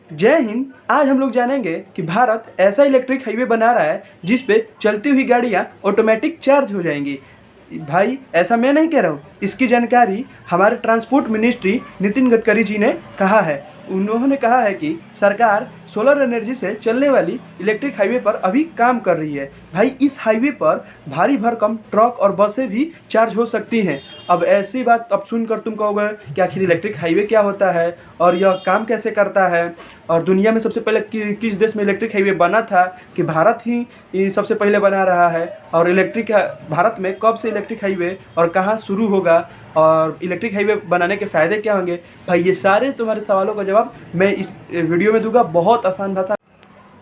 जय हिंद। आज हम लोग जानेंगे कि भारत ऐसा इलेक्ट्रिक हाईवे बना रहा है जिस पे चलती हुई गाड़ियाँ ऑटोमेटिक चार्ज हो जाएंगी। भाई ऐसा मैं नहीं कह रहा हूँ, इसकी जानकारी हमारे ट्रांसपोर्ट मिनिस्ट्री नितिन गडकरी जी ने कहा है। उन्होंने कहा है कि सरकार सोलर एनर्जी से चलने वाली इलेक्ट्रिक हाईवे पर अभी काम कर रही है। भाई इस हाईवे पर भारी भरकम ट्रक और बसें भी चार्ज हो सकती हैं। अब ऐसी बात अब सुनकर तुम कहोगे कि आखिर इलेक्ट्रिक हाईवे क्या होता है और यह काम कैसे करता है, और दुनिया में सबसे पहले किस देश में इलेक्ट्रिक हाईवे बना था, कि भारत ही सबसे पहले बना रहा है, और भारत में कब से इलेक्ट्रिक हाईवे और कहाँ शुरू होगा, और इलेक्ट्रिक हाईवे बनाने के फ़ायदे क्या होंगे। भाई ये सारे तुम्हारे सवालों का जवाब मैं इस वीडियो में दूंगा, बहुत आसान भाषा।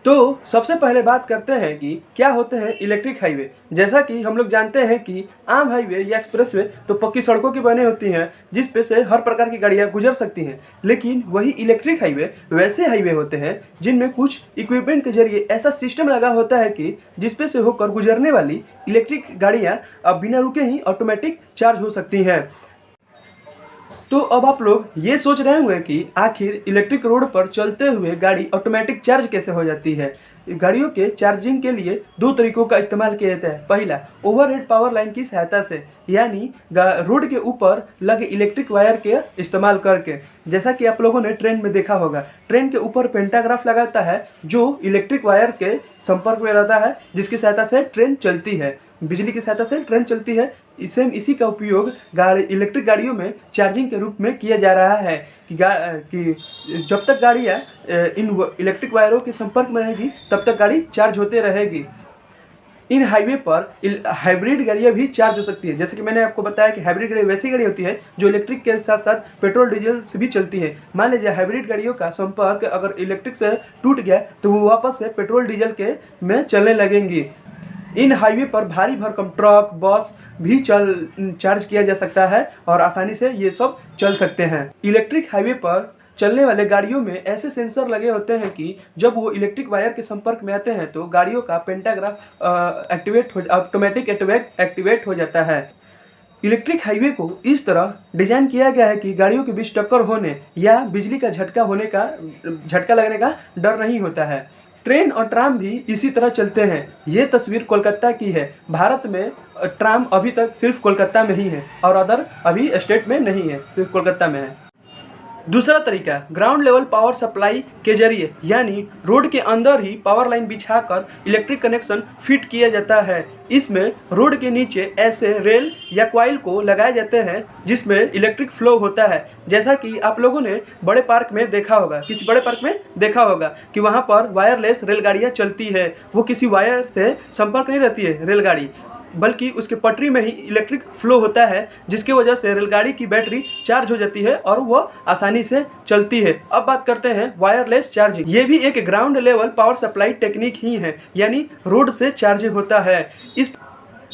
तो सबसे पहले बात करते हैं कि क्या होते हैं इलेक्ट्रिक हाईवे। जैसा कि हम लोग जानते हैं कि आम हाईवे या एक्सप्रेसवे तो पक्की सड़कों की बनी होती हैं जिस पे से हर प्रकार की गाड़ियां गुजर सकती हैं, लेकिन वही इलेक्ट्रिक हाईवे वैसे हाईवे होते हैं जिनमें कुछ इक्विपमेंट के जरिए ऐसा सिस्टम लगा होता है कि जिस पे से होकर गुजरने वाली इलेक्ट्रिक गाड़ियाँ अब बिना रुके ही ऑटोमेटिक चार्ज हो सकती हैं। तो अब आप लोग ये सोच रहे होंगे कि आखिर इलेक्ट्रिक रोड पर चलते हुए गाड़ी ऑटोमेटिक चार्ज कैसे हो जाती है। गाड़ियों के चार्जिंग के लिए दो तरीकों का इस्तेमाल किया जाता है। पहला, ओवरहेड पावर लाइन की सहायता से, यानी रोड के ऊपर लगे इलेक्ट्रिक वायर के इस्तेमाल करके। जैसा कि आप लोगों ने ट्रेन में देखा होगा, ट्रेन के ऊपर पेंटाग्राफ लगाता है जो इलेक्ट्रिक वायर के संपर्क में रहता है, जिसकी सहायता से ट्रेन चलती है, बिजली की सहायता से ट्रेन चलती है। इसी का उपयोग इलेक्ट्रिक गाड़ियों में चार्जिंग के रूप में किया जा रहा है कि जब तक गाड़ियाँ इन इलेक्ट्रिक वायरों के संपर्क में रहेगी तब तक गाड़ी चार्ज होते रहेगी। इन हाईवे पर हाइब्रिड गाड़ियाँ भी चार्ज हो सकती है। जैसे कि मैंने आपको बताया कि हाइब्रिड गाड़ी वैसी गाड़ी होती है जो इलेक्ट्रिक के साथ साथ पेट्रोल डीजल से भी चलती है। मान लीजिए हाइब्रिड गाड़ियों का संपर्क अगर इलेक्ट्रिक से टूट गया तो वो वापस से पेट्रोल डीजल के में चलने लगेंगी। इन हाईवे पर भारी भरकम ट्रक बस भी चार्ज किया जा सकता है और आसानी से ये सब चल सकते हैं। इलेक्ट्रिक हाईवे पर चलने वाले गाड़ियों में ऐसे सेंसर लगे होते हैं कि जब वो इलेक्ट्रिक वायर के संपर्क में आते हैं तो गाड़ियों का पेंटाग्राफ ऑटोमेटिक एक्टिवेट हो जाता है। इलेक्ट्रिक हाईवे को इस तरह डिजाइन किया गया है कि गाड़ियों के बीच टक्कर होने या बिजली का झटका लगने का डर नहीं होता है। ट्रेन और ट्राम भी इसी तरह चलते हैं। ये तस्वीर कोलकाता की है। भारत में ट्राम अभी तक सिर्फ कोलकाता में ही है और अदर अभी स्टेट में नहीं है, सिर्फ कोलकाता में है। दूसरा तरीका, ग्राउंड लेवल पावर सप्लाई के जरिए, यानी रोड के अंदर ही पावर लाइन बिछाकर इलेक्ट्रिक कनेक्शन फिट किया जाता है। इसमें रोड के नीचे ऐसे रेल या क्वाइल को लगाए जाते हैं जिसमें इलेक्ट्रिक फ्लो होता है। जैसा कि आप लोगों ने बड़े पार्क में देखा होगा, किसी बड़े पार्क में देखा होगा कि वहाँ पर वायरलेस रेलगाड़ियाँ चलती है। वो किसी वायर से संपर्क नहीं रहती है रेलगाड़ी, बल्कि उसके पटरी में ही इलेक्ट्रिक फ्लो होता है, जिसकी वजह से रेलगाड़ी की बैटरी चार्ज हो जाती है और वह आसानी से चलती है। अब बात करते हैं वायरलेस चार्जिंग। ये भी एक ground level power supply technique ही है, यानी रोड से चार्जिंग होता है।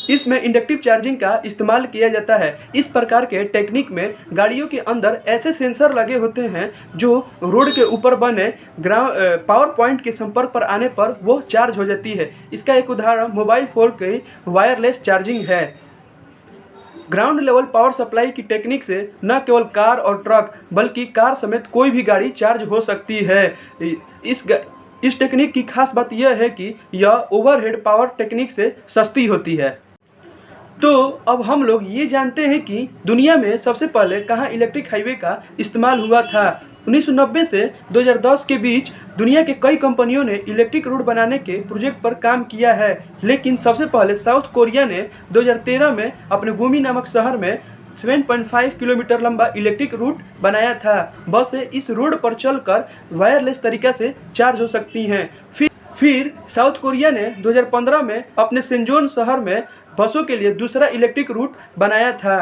इसमें इंडक्टिव चार्जिंग का इस्तेमाल किया जाता है। इस प्रकार के टेक्निक में गाड़ियों के अंदर ऐसे सेंसर लगे होते हैं जो रोड के ऊपर बने पावर पॉइंट के संपर्क पर आने पर वो चार्ज हो जाती है। इसका एक उदाहरण मोबाइल फोन की वायरलेस चार्जिंग है। ग्राउंड लेवल पावर सप्लाई की टेक्निक से न केवल कार और ट्रक बल्कि कार समेत कोई भी गाड़ी चार्ज हो सकती है। इस टेक्निक की खास बात यह है कि यह ओवरहेड पावर टेक्निक से सस्ती होती है। तो अब हम लोग ये जानते हैं कि दुनिया में सबसे पहले कहाँ इलेक्ट्रिक हाईवे का इस्तेमाल हुआ था। 1990 से 2010 के बीच दुनिया के कई कंपनियों ने इलेक्ट्रिक रोड बनाने के प्रोजेक्ट पर काम किया है, लेकिन सबसे पहले साउथ कोरिया ने 2013 में अपने गुमी नामक शहर में 7.5 किलोमीटर लंबा इलेक्ट्रिक रूट बनाया था। बसें इस रोड पर चलकर वायरलेस तरीके से चार्ज हो सकती हैं। फिर साउथ कोरिया ने 2015 में अपने सेंजोन शहर में बसों के लिए दूसरा इलेक्ट्रिक रूट बनाया था।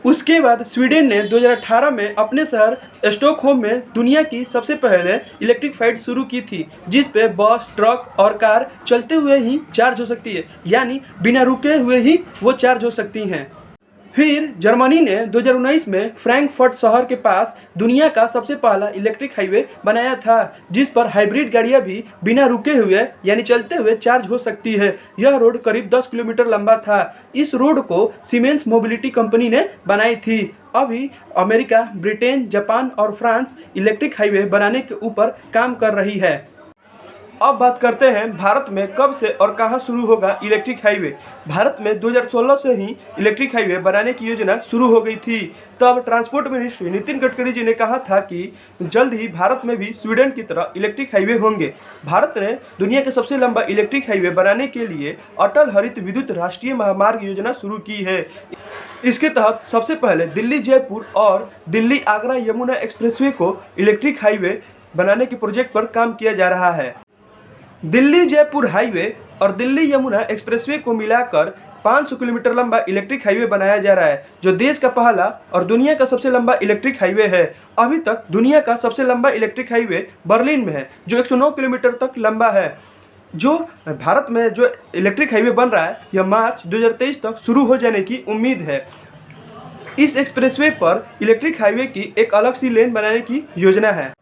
उसके बाद स्वीडन ने 2018 में अपने शहर स्टॉकहोम में दुनिया की सबसे पहले इलेक्ट्रिक फाइट शुरू की थी, जिस पे बस, ट्रक और कार चलते हुए ही चार्ज हो सकती है, यानी बिना रुके हुए ही वो चार्ज हो सकती हैं। फिर जर्मनी ने 2019 में फ्रैंकफर्ट शहर के पास दुनिया का सबसे पहला इलेक्ट्रिक हाईवे बनाया था, जिस पर हाइब्रिड गाड़ियां भी बिना रुके हुए यानी चलते हुए चार्ज हो सकती है। यह रोड करीब 10 किलोमीटर लंबा था। इस रोड को सीमेंस मोबिलिटी कंपनी ने बनाई थी। अभी अमेरिका, ब्रिटेन, जापान और फ्रांस इलेक्ट्रिक हाईवे बनाने के ऊपर काम कर रही है। अब बात करते हैं भारत में कब से और कहां शुरू होगा इलेक्ट्रिक हाईवे। भारत में 2016 से ही इलेक्ट्रिक हाईवे बनाने की योजना शुरू हो गई थी। तब ट्रांसपोर्ट मिनिस्ट्री नितिन गडकरी जी ने कहा था कि जल्द ही भारत में भी स्वीडन की तरह इलेक्ट्रिक हाईवे होंगे। भारत ने दुनिया के सबसे लंबा इलेक्ट्रिक हाईवे बनाने के लिए अटल हरित विद्युत राष्ट्रीय महामार्ग योजना शुरू की है। इसके तहत सबसे पहले दिल्ली जयपुर और दिल्ली आगरा यमुना एक्सप्रेसवे को इलेक्ट्रिक हाईवे बनाने के प्रोजेक्ट पर काम किया जा रहा है। दिल्ली जयपुर हाईवे और दिल्ली यमुना एक्सप्रेसवे को मिलाकर 500 किलोमीटर लंबा इलेक्ट्रिक हाईवे बनाया जा रहा है, जो देश का पहला और दुनिया का सबसे लंबा इलेक्ट्रिक हाईवे है। अभी तक दुनिया का सबसे लंबा इलेक्ट्रिक हाईवे बर्लिन में है, जो 109 किलोमीटर तक लंबा है। जो भारत में जो इलेक्ट्रिक हाईवे बन रहा है, यह मार्च 2023 तक शुरू हो जाने की उम्मीद है। इस एक्सप्रेसवे पर इलेक्ट्रिक हाईवे की एक अलग सी लेन बनाने की योजना है।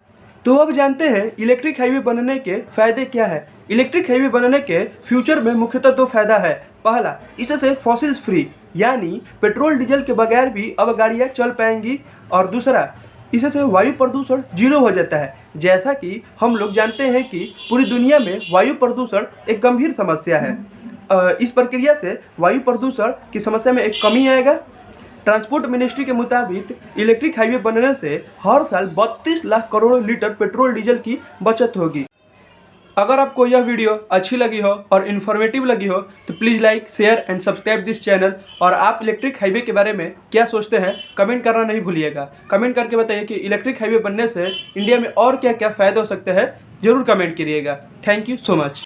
तो अब जानते हैं इलेक्ट्रिक हाईवे बनने के फायदे क्या है। इलेक्ट्रिक हाईवे बनने के फ्यूचर में मुख्यतः 2 फायदा है। पहला, इससे फॉसिल्स फ्री यानी पेट्रोल डीजल के बगैर भी अब गाड़ियां चल पाएंगी, और दूसरा, इससे वायु प्रदूषण 0 हो जाता है। जैसा कि हम लोग जानते हैं कि पूरी दुनिया में वायु प्रदूषण एक गंभीर समस्या है। इस प्रक्रिया से वायु प्रदूषण की समस्या में एक कमी आएगा। ट्रांसपोर्ट मिनिस्ट्री के मुताबिक इलेक्ट्रिक हाईवे बनने से हर साल 32 lakh crore litre petrol diesel की बचत होगी। अगर आपको यह वीडियो अच्छी लगी हो और इन्फॉर्मेटिव लगी हो तो please like, share and subscribe this channel. और आप इलेक्ट्रिक हाईवे के बारे में क्या सोचते हैं कमेंट करना नहीं भूलिएगा। कमेंट करके बताइए कि इलेक्ट्रिक हाईवे बनने से इंडिया में और क्या क्या फ़ायदे हो सकते हैं, ज़रूर कमेंट करिएगा। Thank you so much.